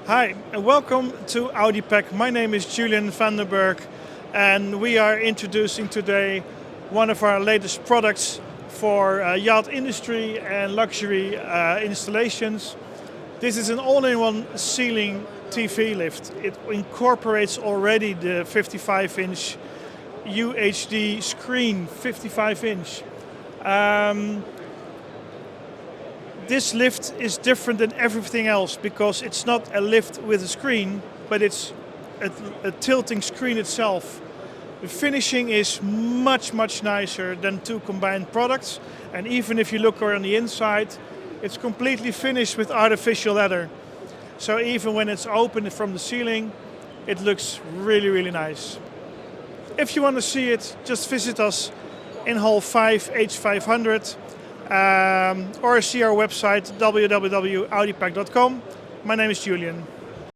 Hi, and welcome to Audipack. My name is Julian van den Berg, and we are introducing today one of our latest products for yacht industry and luxury installations. This is an all-in-one ceiling TV lift. It incorporates already the 55-inch UHD screen, 55-inch. This lift is different than everything else because it's not a lift with a screen, but it's a tilting screen itself. The finishing is much nicer than two combined products, and even if you look around the inside, it's completely finished with artificial leather. So even when it's open from the ceiling, it looks really nice. If you want to see it, just visit us in Hall 5, H500. Or see our website www.audipack.com. My name is Julian.